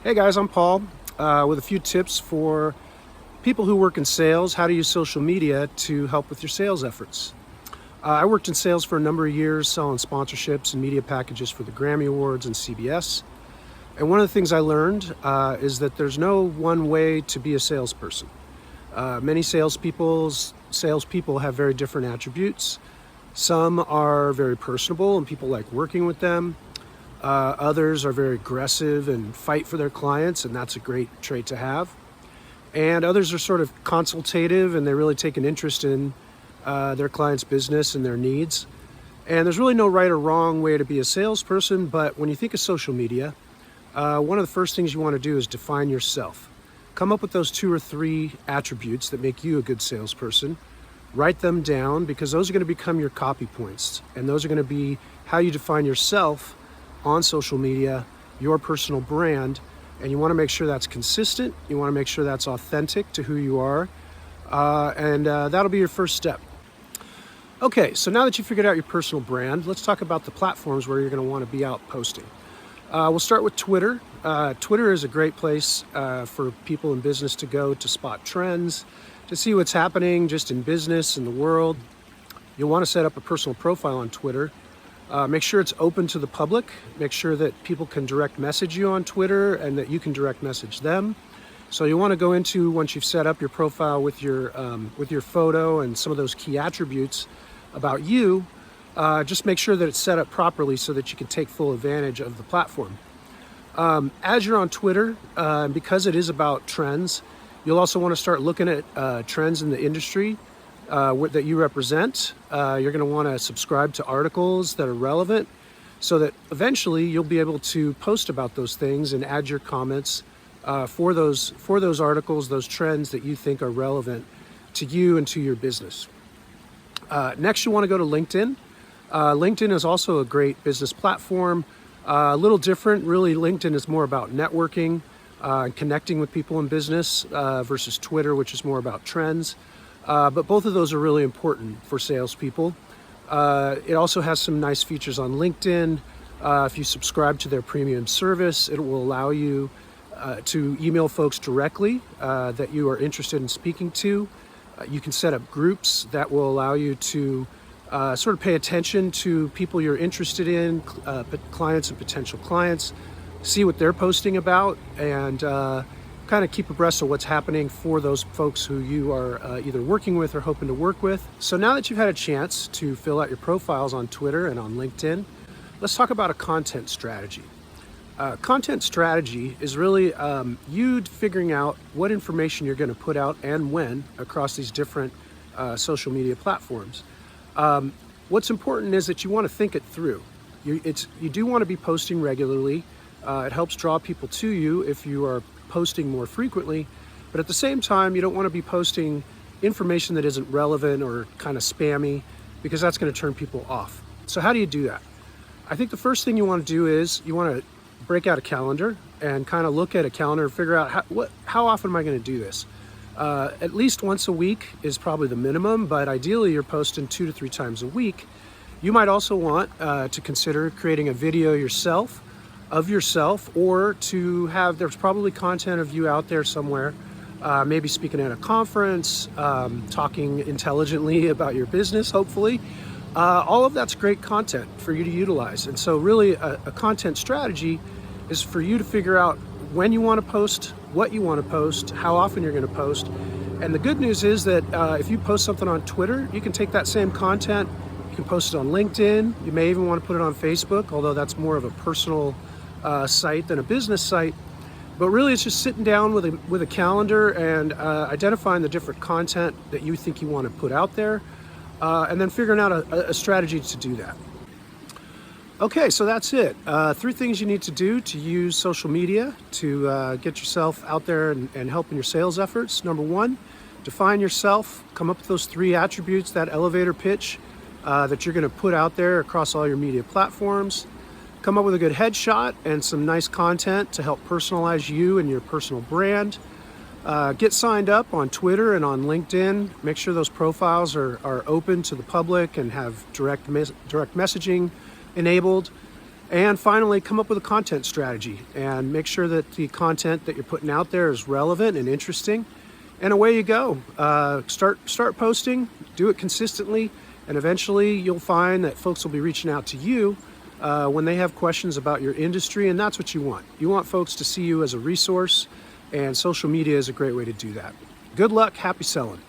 Hey guys, I'm Paul with a few tips for people who work in sales, how to use social media to help with your sales efforts. I worked in sales for a number of years, selling sponsorships and media packages for the Grammy Awards and CBS. And one of the things I learned is that there's no one way to be a salesperson. Many salespeople have very different attributes. Some are very personable and people like working with them. Others are very aggressive and fight for their clients, and that's a great trait to have. And others are sort of consultative and they really take an interest in their client's business and their needs. And there's really no right or wrong way to be a salesperson, but when you think of social media, one of the first things you want to do is define yourself. Come up with those 2 or 3 attributes that make you a good salesperson. Write them down because those are going to become your copy points, and those are going to be how you define yourself on social media, your personal brand, and you want to make sure that's consistent. You want to make sure that's authentic to who you are, and that'll be your first step. Okay, so now that you figured out your personal brand, let's talk about the platforms where you're going to want to be out posting. We'll start with Twitter. Twitter is a great place for people in business to go to spot trends, to see what's happening just in business in the world. You'll want to set up a personal profile on Twitter. Make sure it's open to the public. Make sure that people can direct message you on Twitter and that you can direct message them. So you want to go into, once you've set up your profile with your photo and some of those key attributes about you, just make sure that it's set up properly so that you can take full advantage of the platform. As you're on Twitter, because it is about trends, you'll also want to start looking at trends in the industry that you represent. You're going to want to subscribe to articles that are relevant so that eventually you'll be able to post about those things and add your comments for those articles, those trends that you think are relevant to you and to your business. Next, you want to go to LinkedIn. LinkedIn is also a great business platform. A little different, really. LinkedIn is more about networking and connecting with people in business versus Twitter, which is more about trends. But both of those are really important for salespeople. It also has some nice features on LinkedIn. If you subscribe to their premium service, it will allow you to email folks directly that you are interested in speaking to. You can set up groups that will allow you to sort of pay attention to people you're interested in, clients and potential clients, see what they're posting about, and kind of keep abreast of what's happening for those folks who you are either working with or hoping to work with. So now that you've had a chance to fill out your profiles on Twitter and on LinkedIn, let's talk about a content strategy. Content strategy is really you figuring out what information you're going to put out and when across these different social media platforms. What's important is that you want to think it through. You do want to be posting regularly. It helps draw people to you if you are posting more frequently, but at the same time, you don't want to be posting information that isn't relevant or kind of spammy, because that's going to turn people off. So how do you do that? I think the first thing you want to do is you want to break out a calendar and kind of look at a calendar and figure out how often am I going to do this? At least once a week is probably the minimum, but ideally you're posting 2 to 3 times a week. You might also want to consider creating a video of yourself, or to have, there's probably content of you out there somewhere, maybe speaking at a conference, talking intelligently about your business, hopefully. All of that's great content for you to utilize. And so really a content strategy is for you to figure out when you want to post, what you want to post, how often you're going to post. And the good news is that if you post something on Twitter, you can take that same content, you can post it on LinkedIn, you may even want to put it on Facebook, although that's more of a personal site than a business site. But really it's just sitting down with a calendar and identifying the different content that you think you want to put out there, and then figuring out a strategy to do that. Okay, so that's it. 3 things you need to do to use social media to get yourself out there and help in your sales efforts. Number 1, define yourself. Come up with those 3 attributes, that elevator pitch that you're going to put out there across all your media platforms. Come up with a good headshot and some nice content to help personalize you and your personal brand. Get signed up on Twitter and on LinkedIn. Make sure those profiles are open to the public and have direct messaging enabled. And finally, come up with a content strategy and make sure that the content that you're putting out there is relevant and interesting. And away you go. Start posting, do it consistently, and eventually you'll find that folks will be reaching out to you when they have questions about your industry, and that's what you want. You want folks to see you as a resource, and social media is a great way to do that. Good luck, happy selling.